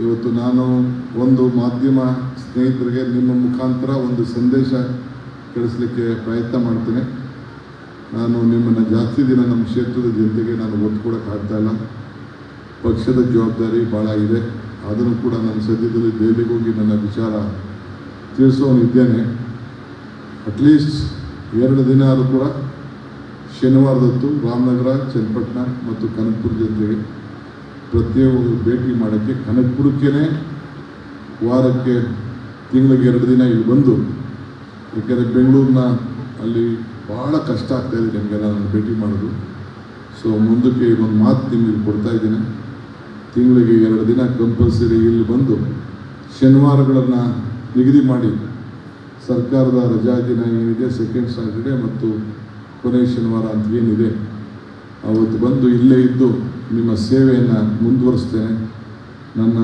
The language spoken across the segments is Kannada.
ಇವತ್ತು ನಾನು ಒಂದು ಮಾಧ್ಯಮ ಸ್ನೇಹಿತರಿಗೆ ನಿಮ್ಮ ಮುಖಾಂತರ ಒಂದು ಸಂದೇಶ ಕಳಿಸಲಿಕ್ಕೆ ಪ್ರಯತ್ನ ಮಾಡ್ತೇನೆ. ನಾನು ನಿಮ್ಮನ್ನು ಜಾಸ್ತಿ ದಿನ ನಮ್ಮ ಕ್ಷೇತ್ರದ ಜನತೆಗೆ ನಾನು ಒತ್ತು ಕೊಡೋಕ್ಕಾಗ್ತಾಯಿಲ್ಲ. ಪಕ್ಷದ ಜವಾಬ್ದಾರಿ ಭಾಳ ಇದೆ. ಅದನ್ನು ಕೂಡ ನಾನು ಸದ್ಯದಲ್ಲಿ ದೆಹಲಿಗೆ ಹೋಗಿ ನನ್ನ ವಿಚಾರ ತಿಳಿಸೋನಿದ್ದೇನೆ. ಅಟ್ಲೀಸ್ಟ್ 2 ದಿನ ಆದರೂ ಕೂಡ ಶನಿವಾರದತ್ತು ರಾಮನಗರ, ಚನ್ನಪಟ್ಟಣ ಮತ್ತು ಕನಕಪುರ ಜನತೆಗೆ ಪ್ರತಿಯೊಬ್ಬರು ಭೇಟಿ ಮಾಡೋಕ್ಕೆ, ಕನಕಪುರಕ್ಕೇ ವಾರಕ್ಕೆ ತಿಂಗಳಿಗೆ 2 ದಿನ ಇಲ್ಲಿ ಬಂದು, ಏಕೆಂದರೆ ಬೆಂಗಳೂರಿನ ಅಲ್ಲಿ ಭಾಳ ಕಷ್ಟ ಆಗ್ತಾಯಿದೆ ನಿಮಗೆಲ್ಲ ನಾನು ಭೇಟಿ ಮಾಡೋದು. ಸೊ ಮುಂದಕ್ಕೆ ಒಂದು ಮಾತು ನಿಮಗೆ ಕೊಡ್ತಾ ಇದ್ದೇನೆ. ತಿಂಗಳಿಗೆ 2 ದಿನ ಕಂಪಲ್ಸರಿ ಇಲ್ಲಿ ಬಂದು ಶನಿವಾರಗಳನ್ನು ನಿಗದಿ ಮಾಡಿ, ಸರ್ಕಾರದ ರಜಾ ದಿನ ಏನಿದೆ ಸೆಕೆಂಡ್ ಸಾಟರ್ಡೆ ಮತ್ತು ಕೊನೆಯ ಶನಿವಾರ ಅಂತ ಏನಿದೆ ಅವತ್ತು ಬಂದು ಇಲ್ಲೇ ಇದ್ದು ನಿಮ್ಮ ಸೇವೆಯನ್ನು ಮುಂದುವರಿಸ್ತೇನೆ. ನನ್ನ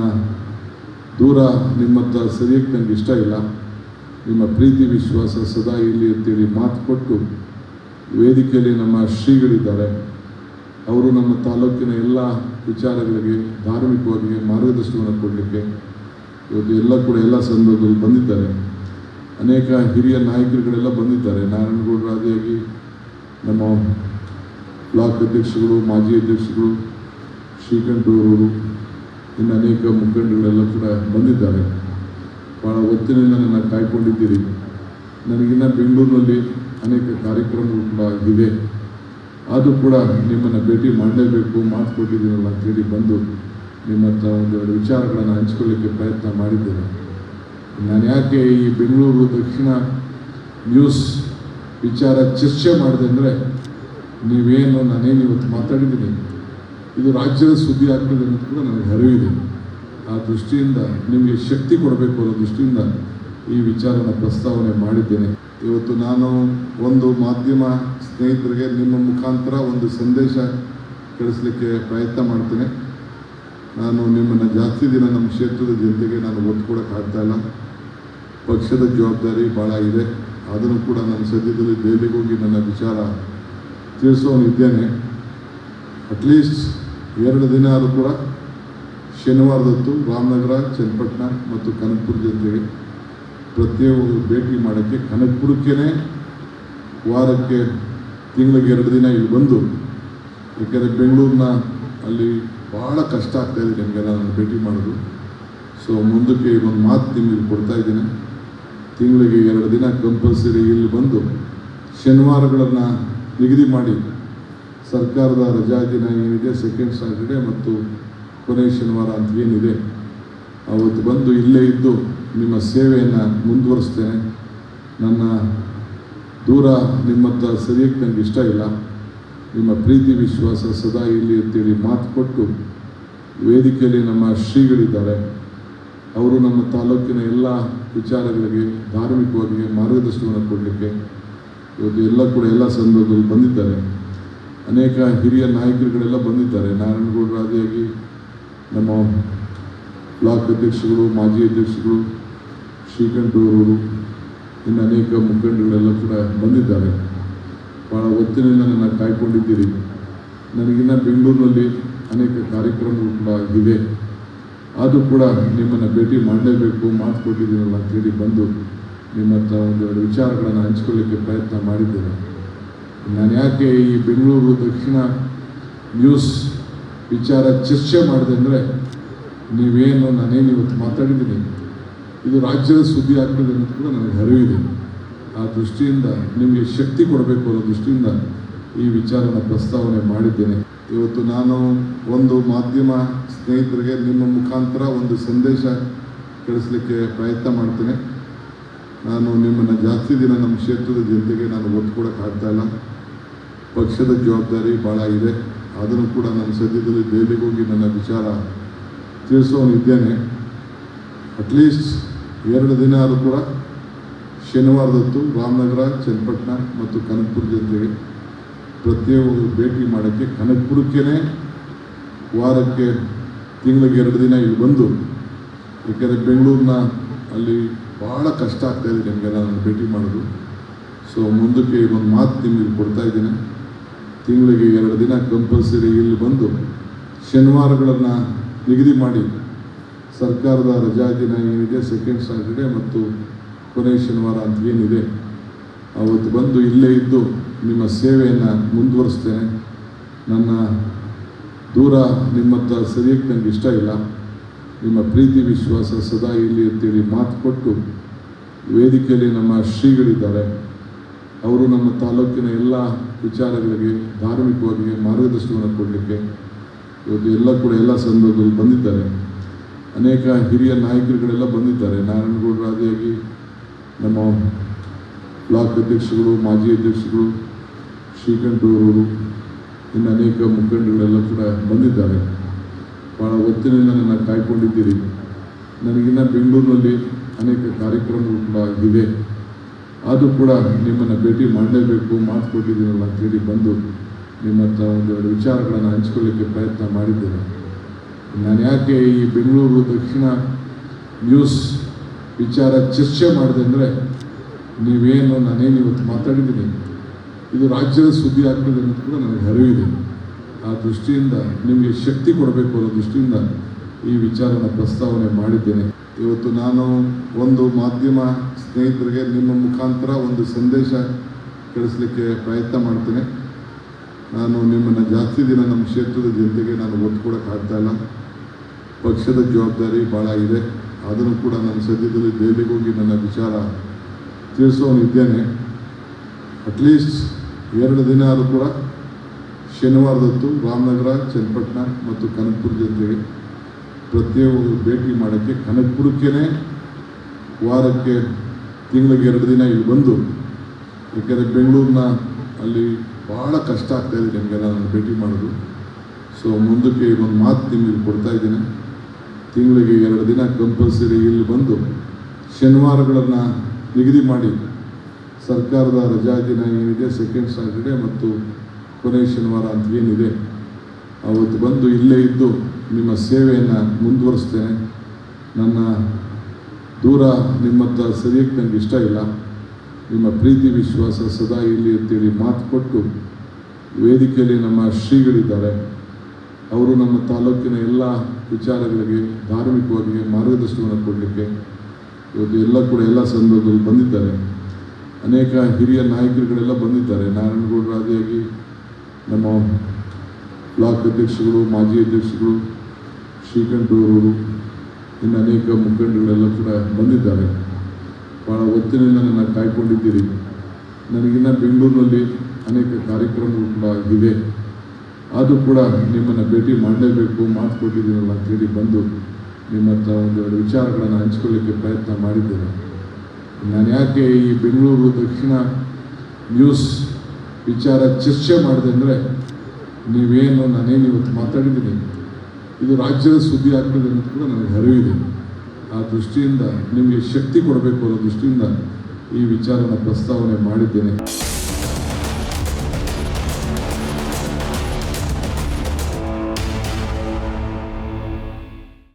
ದೂರ ನಿಮ್ಮತ್ತ ಸರಿಯಕ್ಕೆ ನನಗೆ ಇಷ್ಟ ಇಲ್ಲ. ನಿಮ್ಮ ಪ್ರೀತಿ ವಿಶ್ವಾಸ ಸದಾ ಇರಲಿ ಅಂತೇಳಿ ಮಾತು ಕೊಟ್ಟು, ವೇದಿಕೆಯಲ್ಲಿ ನಮ್ಮ ಶ್ರೀಗಳಿದ್ದಾರೆ, ಅವರು ನಮ್ಮ ತಾಲೂಕಿನ ಎಲ್ಲ ವಿಚಾರಗಳಿಗೆ ಧಾರ್ಮಿಕವಾಗಿ ಮಾರ್ಗದರ್ಶನವನ್ನು ಕೊಡಲಿಕ್ಕೆ ಇವತ್ತು ಎಲ್ಲ ಸಂದರ್ಭದಲ್ಲಿ ಬಂದಿದ್ದಾರೆ. ಅನೇಕ ಹಿರಿಯ ನಾಯಕರುಗಳೆಲ್ಲ ಬಂದಿದ್ದಾರೆ. ನಾರಾಯಣಗೌಡರಾದಿಯಾಗಿ ನಮ್ಮ ಬ್ಲಾಕ್ ಅಧ್ಯಕ್ಷಗಳು, ಮಾಜಿ ಅಧ್ಯಕ್ಷಗಳು, ಶ್ರೀಕಂಠರವರು, ಇನ್ನು ಅನೇಕ ಮುಖಂಡಗಳೆಲ್ಲ ಕೂಡ ಬಂದಿದ್ದಾರೆ. ಭಾಳ ಹೊತ್ತಿನಿಂದ ನನ್ನ ಕಾಯ್ಕೊಂಡಿದ್ದೀರಿ. ನನಗಿನ್ನ ಬೆಂಗಳೂರಿನಲ್ಲಿ ಅನೇಕ ಕಾರ್ಯಕ್ರಮಗಳು ಕೂಡ ಇದೆ. ಆದರೂ ಕೂಡ ನಿಮ್ಮನ್ನು ಭೇಟಿ ಮಾಡಲೇಬೇಕು, ಮಾತು ಕೊಟ್ಟಿದ್ದೀನಲ್ಲ ಅಂತೇಳಿ ಬಂದು ನಿಮ್ಮ ಹತ್ರ ಒಂದೆರಡು ವಿಚಾರಗಳನ್ನು ಹಂಚ್ಕೊಳ್ಳಿಕ್ಕೆ ಪ್ರಯತ್ನ ಮಾಡಿದ್ದೇನೆ. ನಾನು ಯಾಕೆ ಈ ಬೆಂಗಳೂರು ದಕ್ಷಿಣ ನ್ಯೂಸ್ ವಿಚಾರ ಚರ್ಚೆ ಮಾಡಿದೆ ಅಂದರೆ, ನಾನೇನು ಇವತ್ತು ಮಾತಾಡಿದ್ದೀನಿ ಇದು ರಾಜ್ಯದ ಸುದ್ದಿ ಆಗ್ತದೆ ಅನ್ನೋದು ಕೂಡ ನನಗೆ ಅರಿವಿದೆ. ಆ ದೃಷ್ಟಿಯಿಂದ ನಿಮಗೆ ಶಕ್ತಿ ಕೊಡಬೇಕು ಅನ್ನೋ ದೃಷ್ಟಿಯಿಂದ ಈ ವಿಚಾರನ ಪ್ರಸ್ತಾವನೆ ಮಾಡಿದ್ದೇನೆ. ಇವತ್ತು ನಾನು ಒಂದು ಮಾಧ್ಯಮ ಸ್ನೇಹಿತರಿಗೆ ನಿಮ್ಮ ಮುಖಾಂತರ ಒಂದು ಸಂದೇಶ ಕಳಿಸಲಿಕ್ಕೆ ಪ್ರಯತ್ನ ಮಾಡ್ತೇನೆ. ನಾನು ನಿಮ್ಮನ್ನು ಜಾಸ್ತಿ ದಿನ ನಮ್ಮ ಕ್ಷೇತ್ರದ ಜನತೆಗೆ ನಾನು ಒತ್ತು ಕೊಡೋಕ್ಕಾಗ್ತಾಯಿಲ್ಲ. ಪಕ್ಷದ ಜವಾಬ್ದಾರಿ ಭಾಳ ಇದೆ. ಅದನ್ನು ಕೂಡ ನಾನು ಸದ್ಯದಲ್ಲಿ ದೆಹಲಿಗೆ ಹೋಗಿ ನನ್ನ ವಿಚಾರ ತಿಳಿಸೋನಿದ್ದೇನೆ. ಅಟ್ಲೀಸ್ಟ್ 2 ದಿನ ಆದರೂ ಕೂಡ ಶನಿವಾರದತ್ತು ರಾಮನಗರ, ಚನ್ನಪಟ್ಟಣ ಮತ್ತು ಕನಕಪುರ ಜನತೆಗೆ ಪ್ರತಿಯೊಬ್ಬರು ಭೇಟಿ ಮಾಡೋಕ್ಕೆ, ಕನಕಪುರಕ್ಕೇ ವಾರಕ್ಕೆ ತಿಂಗಳಿಗೆ 2 ದಿನ ಇಲ್ಲಿ ಬಂದು, ಏಕೆಂದರೆ ಬೆಂಗಳೂರಿನ ಅಲ್ಲಿ ಭಾಳ ಕಷ್ಟ ಆಗ್ತಾಯಿದೆ ನಿಮಗೆಲ್ಲ ನಾನು ಭೇಟಿ ಮಾಡೋದು. ಸೊ ಮುಂದಕ್ಕೆ ಒಂದು ಮಾತು ನಿಮಗೆ ಕೊಡ್ತಾ ಇದ್ದೇನೆ. ತಿಂಗಳಿಗೆ 2 ದಿನ ಕಂಪಲ್ಸರಿ ಇಲ್ಲಿ ಬಂದು ಶನಿವಾರಗಳನ್ನು ನಿಗದಿ ಮಾಡಿ, ಸರ್ಕಾರದ ರಜಾ ದಿನ ಏನಿದೆ ಸೆಕೆಂಡ್ ಸಾಟರ್ಡೆ ಮತ್ತು ಕೊನೆಯ ಶನಿವಾರ ಅಂತ ಏನಿದೆ ಅವತ್ತು ಬಂದು ಇಲ್ಲೇ ಇದ್ದು ನಿಮ್ಮ ಸೇವೆಯನ್ನು ಮುಂದುವರಿಸ್ತೇನೆ. ನನ್ನ ದೂರ ನಿಮ್ಮತ್ತ ಸರಿಯಕ್ಕೆ ನನಗೆ ಇಷ್ಟ ಇಲ್ಲ. ನಿಮ್ಮ ಪ್ರೀತಿ ವಿಶ್ವಾಸ ಸದಾ ಇರಲಿ ಅಂತೇಳಿ ಮಾತು ಕೊಟ್ಟು, ವೇದಿಕೆಯಲ್ಲಿ ನಮ್ಮ ಶ್ರೀಗಳಿದ್ದಾರೆ, ಅವರು ನಮ್ಮ ತಾಲೂಕಿನ ಎಲ್ಲ ವಿಚಾರಗಳಿಗೆ ಧಾರ್ಮಿಕವಾಗಿ ಮಾರ್ಗದರ್ಶನವನ್ನು ಕೊಡಲಿಕ್ಕೆ ಇವತ್ತು ಎಲ್ಲ ಸಂದರ್ಭದಲ್ಲಿ ಬಂದಿದ್ದಾರೆ. ಅನೇಕ ಹಿರಿಯ ನಾಯಕರುಗಳೆಲ್ಲ ಬಂದಿದ್ದಾರೆ. ನಾರಾಯಣಗೌಡರಾದಿಯಾಗಿ ನಮ್ಮ ಬ್ಲಾಕ್ ಅಧ್ಯಕ್ಷಗಳು, ಮಾಜಿ ಅಧ್ಯಕ್ಷಗಳು, ಶ್ರೀಕಂಠರವರು, ಇನ್ನು ಅನೇಕ ಮುಖಂಡಗಳೆಲ್ಲ ಕೂಡ ಬಂದಿದ್ದಾರೆ. ಭಾಳ ಹೊತ್ತಿನಿಂದ ನನ್ನ ಕಾಯ್ಕೊಂಡಿದ್ದೀರಿ. ನನಗಿನ್ನ ಬೆಂಗಳೂರಿನಲ್ಲಿ ಅನೇಕ ಕಾರ್ಯಕ್ರಮಗಳು ಕೂಡ ಇದೆ. ಆದರೂ ಕೂಡ ನಿಮ್ಮನ್ನು ಭೇಟಿ ಮಾಡಲೇಬೇಕು, ಮಾತು ಕೊಟ್ಟಿದ್ದೀನಲ್ಲ ಅಂತೇಳಿ ಬಂದು ನಿಮ್ಮ ಹತ್ರ ಒಂದೆರಡು ವಿಚಾರಗಳನ್ನು ಹಂಚ್ಕೊಳ್ಳಿಕ್ಕೆ ಪ್ರಯತ್ನ ಮಾಡಿದ್ದೇನೆ. ನಾನು ಯಾಕೆ ಈ ಬೆಂಗಳೂರು ದಕ್ಷಿಣ ನ್ಯೂಸ್ ವಿಚಾರ ಚರ್ಚೆ ಮಾಡಿದೆ ಅಂದರೆ, ನಾನೇನು ಇವತ್ತು ಮಾತಾಡಿದ್ದೀನಿ ಇದು ರಾಜ್ಯದ ಸುದ್ದಿ ಆಗ್ತದೆ ಅನ್ನೋದು ಕೂಡ ನನಗೆ ಅರಿವಿದೆ. ಆ ದೃಷ್ಟಿಯಿಂದ ನಿಮಗೆ ಶಕ್ತಿ ಕೊಡಬೇಕು ಅನ್ನೋ ದೃಷ್ಟಿಯಿಂದ ಈ ವಿಚಾರನ ಪ್ರಸ್ತಾವನೆ ಮಾಡಿದ್ದೇನೆ. ಇವತ್ತು ನಾನು ಒಂದು ಮಾಧ್ಯಮ ಸ್ನೇಹಿತರಿಗೆ ನಿಮ್ಮ ಮುಖಾಂತರ ಒಂದು ಸಂದೇಶ ಕಳಿಸಲಿಕ್ಕೆ ಪ್ರಯತ್ನ ಮಾಡ್ತೇನೆ. ನಾನು ನಿಮ್ಮನ್ನು ಜಾಸ್ತಿ ದಿನ ನಮ್ಮ ಕ್ಷೇತ್ರದ ಜನತೆಗೆ ನಾನು ಒತ್ತು ಕೊಡೋಕ್ಕಾಗ್ತಾಯಿಲ್ಲ. ಪಕ್ಷದ ಜವಾಬ್ದಾರಿ ಭಾಳ ಇದೆ. ಅದನ್ನು ಕೂಡ ನಾನು ಸದ್ಯದಲ್ಲಿ ದೆಹಲಿಗೆ ಹೋಗಿ ನನ್ನ ವಿಚಾರ ತಿಳಿಸೋನಿದ್ದೇನೆ. ಅಟ್ಲೀಸ್ಟ್ 2 ದಿನ ಆದರೂ ಕೂಡ ಶನಿವಾರದತ್ತು ರಾಮನಗರ, ಚನ್ನಪಟ್ಟಣ ಮತ್ತು ಕನಕಪುರ ಜನತೆಗೆ ಪ್ರತಿಯೊಬ್ಬರು ಭೇಟಿ ಮಾಡೋಕ್ಕೆ, ಕನಕಪುರಕ್ಕೇ ವಾರಕ್ಕೆ ತಿಂಗಳಿಗೆ 2 ದಿನ ಇಲ್ಲಿ ಬಂದು, ಏಕೆಂದರೆ ಬೆಂಗಳೂರಿನ ಅಲ್ಲಿ ಭಾಳ ಕಷ್ಟ ಆಗ್ತಾಯಿದೆ ನಿಮಗೆಲ್ಲ ನಾನು ಭೇಟಿ ಮಾಡೋದು. ಸೊ ಮುಂದಕ್ಕೆ ಒಂದು ಮಾತು ನಿಮಗೆ ಕೊಡ್ತಾ ಇದ್ದೇನೆ. ತಿಂಗಳಿಗೆ 2 ದಿನ ಕಂಪಲ್ಸರಿ ಇಲ್ಲಿ ಬಂದು ಶನಿವಾರಗಳನ್ನು ನಿಗದಿ ಮಾಡಿ, ಸರ್ಕಾರದ ರಜಾ ದಿನ ಏನಿದೆ ಸೆಕೆಂಡ್ ಸ್ಯಾಟರ್ಡೆ ಮತ್ತು ಕೊನೆಯ ಶನಿವಾರ ಅಂತ ಏನಿದೆ ಅವತ್ತು ಬಂದು ಇಲ್ಲೇ ಇದ್ದು ನಿಮ್ಮ ಸೇವೆಯನ್ನು ಮುಂದುವರಿಸ್ತೇನೆ. ನನ್ನ ದೂರ ನಿಮ್ಮ ಹತ್ರ ಸರಿಯಕ್ಕೆ ನನಗೆ ಇಷ್ಟ ಇಲ್ಲ. ನಿಮ್ಮ ಪ್ರೀತಿ ವಿಶ್ವಾಸ ಸದಾ ಇರಲಿ ಅಂತೇಳಿ ಮಾತು ಕೊಟ್ಟು ವೇದಿಕೆಯಲ್ಲಿ ನಮ್ಮ ಶ್ರೀಗಳಿದ್ದಾರೆ. ಅವರು ನಮ್ಮ ತಾಲೂಕಿನ ಎಲ್ಲ ವಿಚಾರಗಳಿಗೆ ಧಾರ್ಮಿಕವಾಗಿ ಮಾರ್ಗದರ್ಶನವನ್ನು ಕೊಡಲಿಕ್ಕೆ ಇವತ್ತು ಎಲ್ಲ ಸಂದರ್ಭದಲ್ಲಿ ಬಂದಿದ್ದಾರೆ. ಅನೇಕ ಹಿರಿಯ ನಾಯಕರುಗಳೆಲ್ಲ ಬಂದಿದ್ದಾರೆ. ನಾರಾಯಣಗೌಡರು ಆದಿಯಾಗಿ ನಮ್ಮ ಬ್ಲಾಕ್ ಅಧ್ಯಕ್ಷಗಳು, ಮಾಜಿ ಅಧ್ಯಕ್ಷಗಳು, ಶ್ರೀಕಂಠರವರು, ಇನ್ನು ಅನೇಕ ಮುಖಂಡಗಳೆಲ್ಲ ಕೂಡ ಬಂದಿದ್ದಾರೆ. ಭಾಳ ಹೊತ್ತಿನಿಂದ ನನ್ನ ಕಾಯ್ಕೊಂಡಿದ್ದೀರಿ. ನನಗಿನ್ನ ಬೆಂಗಳೂರಿನಲ್ಲಿ ಅನೇಕ ಕಾರ್ಯಕ್ರಮಗಳು ಕೂಡ ಇದೆ. ಅದು ಕೂಡ ನಿಮ್ಮನ್ನು ಭೇಟಿ ಮಾಡಲೇಬೇಕು, ಮಾತು ಕೊಟ್ಟಿದ್ದೀನಲ್ಲ ಅಂತೇಳಿ ಬಂದು ನಿಮ್ಮ ಹತ್ರ ಒಂದೆರಡು ವಿಚಾರಗಳನ್ನು ಹಂಚಿಕೊಳ್ಳಿಕ್ಕೆ ಪ್ರಯತ್ನ ಮಾಡಿದ್ದೇನೆ. ನಾನು ಯಾಕೆ ಈ ಬೆಂಗಳೂರು ದಕ್ಷಿಣ ನ್ಯೂಸ್ ವಿಚಾರ ಚರ್ಚೆ ಮಾಡಿದೆ ಅಂದರೆ, ನಾನೇನು ಇವತ್ತು ಮಾತಾಡಿದ್ದೀನಿ ಇದು ರಾಜ್ಯದ ಸುದ್ದಿ ಆಗ್ತದೆ ಅನ್ನೋದು ಕೂಡ ನನಗೆ ಅರಿವಿದೆ. ಆ ದೃಷ್ಟಿಯಿಂದ ನಿಮಗೆ ಶಕ್ತಿ ಕೊಡಬೇಕು ಅನ್ನೋ ದೃಷ್ಟಿಯಿಂದ ಈ ವಿಚಾರನ ಪ್ರಸ್ತಾವನೆ ಮಾಡಿದ್ದೇನೆ. ಇವತ್ತು ನಾನು ಒಂದು ಮಾಧ್ಯಮ ಸ್ನೇಹಿತರಿಗೆ ನಿಮ್ಮ ಮುಖಾಂತರ ಒಂದು ಸಂದೇಶ ಕಳಿಸ್ಲಿಕ್ಕೆ ಪ್ರಯತ್ನ ಮಾಡ್ತೇನೆ. ನಾನು ನಿಮ್ಮನ್ನು ಜಾಸ್ತಿ ದಿನ ನಮ್ಮ ಕ್ಷೇತ್ರದ ಜನತೆಗೆ ನಾನು ಒತ್ತು ಕೊಡೋಕ್ಕಾಗ್ತಾ ಇಲ್ಲ. ಪಕ್ಷದ ಜವಾಬ್ದಾರಿ ಭಾಳ ಇದೆ. ಅದನ್ನು ಕೂಡ ನಾನು ಸದ್ಯದಲ್ಲಿ ದೆಹಲಿಗೆ ಹೋಗಿ ನನ್ನ ವಿಚಾರ ತಿಳಿಸೋನಿದ್ದೇನೆ. ಅಟ್ಲೀಸ್ಟ್ 2 ದಿನ ಆದರೂ ಕೂಡ ಶನಿವಾರದತ್ತು ರಾಮನಗರ, ಚನ್ನಪಟ್ಟಣ ಮತ್ತು ಕನಕಪುರ ಜನತೆಗೆ ಪ್ರತ್ಯೇಕ ಭೇಟಿ ಮಾಡೋಕ್ಕೆ, ಕನಕಪುರಕ್ಕೇ ವಾರಕ್ಕೆ ತಿಂಗಳಿಗೆ 2 ದಿನ ಇಲ್ಲಿ ಬಂದು, ಯಾಕೆಂದರೆ ಬೆಂಗಳೂರಿನ ಅಲ್ಲಿ ಭಾಳ ಕಷ್ಟ ಆಗ್ತಾಯಿದೆ ನಿಮಗೆಲ್ಲ ನಾನು ಭೇಟಿ ಮಾಡೋದು. ಸೊ ಮುಂದಕ್ಕೆ ಇದೊಂದು ಮಾತು ನಿಮಗೆ ಕೊಡ್ತಾ ಇದ್ದೀನಿ. ತಿಂಗಳಿಗೆ 2 ದಿನ ಕಂಪಲ್ಸರಿ ಇಲ್ಲಿ ಬಂದು ಶನಿವಾರಗಳನ್ನು ನಿಗದಿ ಮಾಡಿ, ಸರ್ಕಾರದ ರಜಾ ದಿನ ಏನಿದೆ ಸೆಕೆಂಡ್ ಸ್ಯಾಟರ್ಡೆ ಮತ್ತು ಕೊನೆಯ ಶನಿವಾರ ಅಂತ ಏನಿದೆ ಅವತ್ತು ಬಂದು ಇಲ್ಲೇ ಇದ್ದು ನಿಮ್ಮ ಸೇವೆಯನ್ನು ಮುಂದುವರಿಸ್ತೇನೆ. ನನ್ನ ದೂರ ನಿಮ್ಮ ಹತ್ರ ಸರಿಯಕ್ಕೆ ನನಗೆ ಇಷ್ಟ ಇಲ್ಲ. ನಿಮ್ಮ ಪ್ರೀತಿ ವಿಶ್ವಾಸ ಸದಾ ಇರಲಿ ಅಂತೇಳಿ ಮಾತು ಕೊಟ್ಟು ವೇದಿಕೆಯಲ್ಲಿ ನಮ್ಮ ಶ್ರೀಗಳಿದ್ದಾರೆ. ಅವರು ನಮ್ಮ ತಾಲೂಕಿನ ಎಲ್ಲ ವಿಚಾರಗಳಿಗೆ ಧಾರ್ಮಿಕವಾಗಿ ಮಾರ್ಗದರ್ಶನವನ್ನು ಕೊಡಲಿಕ್ಕೆ ಇವತ್ತು ಎಲ್ಲ ಸಂದರ್ಭದಲ್ಲಿ ಬಂದಿದ್ದಾರೆ. ಅನೇಕ ಹಿರಿಯ ನಾಯಕರುಗಳೆಲ್ಲ ಬಂದಿದ್ದಾರೆ. ನಾರಾಯಣಗೌಡರು ಆದಿಯಾಗಿ ನಮ್ಮ ಬ್ಲಾಕ್ ಅಧ್ಯಕ್ಷಗಳು, ಮಾಜಿ ಅಧ್ಯಕ್ಷಗಳು, ಶ್ರೀಕಂಠರವರು, ಇನ್ನು ಅನೇಕ ಮುಖಂಡಗಳೆಲ್ಲ ಕೂಡ ಬಂದಿದ್ದಾರೆ. ಭಾಳ ಹೊತ್ತಿನಿಂದ ನನ್ನ ಕಾಯ್ಕೊಂಡಿದ್ದೀರಿ. ನನಗಿನ್ನ ಬೆಂಗಳೂರಿನಲ್ಲಿ ಅನೇಕ ಕಾರ್ಯಕ್ರಮಗಳು ಕೂಡ ಇದೆ. ಅದು ಕೂಡ ನಿಮ್ಮನ್ನು ಭೇಟಿ ಮಾಡಲೇಬೇಕು, ಮಾತು ಕೊಟ್ಟಿದ್ದೀನಲ್ಲ ಅಂತೇಳಿ ಬಂದು ನಿಮ್ಮ ಹತ್ರ ಒಂದೆರಡು ವಿಚಾರಗಳನ್ನು ಹಂಚಿಕೊಳ್ಳಿಕ್ಕೆ ಪ್ರಯತ್ನ ಮಾಡಿದ್ದೇನೆ. ನಾನು ಯಾಕೆ ಈ ಬೆಂಗಳೂರು ದಕ್ಷಿಣ ನ್ಯೂಸ್ ವಿಚಾರ ಚರ್ಚೆ ಮಾಡಿದೆ ಅಂದರೆ, ನಾನೇನು ಇವತ್ತು ಮಾತಾಡಿದ್ದೀನಿ ಇದು ರಾಜ್ಯದ ಸುದ್ದಿ ಆಗ್ತದೆ ಅನ್ನೋದು ಕೂಡ ನನಗೆ ಅರಿವಿದೆ. ಆ ದೃಷ್ಟಿಯಿಂದ ನಿಮಗೆ ಶಕ್ತಿ ಕೊಡಬೇಕು ಅನ್ನೋ ದೃಷ್ಟಿಯಿಂದ ಈ ವಿಚಾರನ ಪ್ರಸ್ತಾವನೆ ಮಾಡಿದ್ದೇನೆ.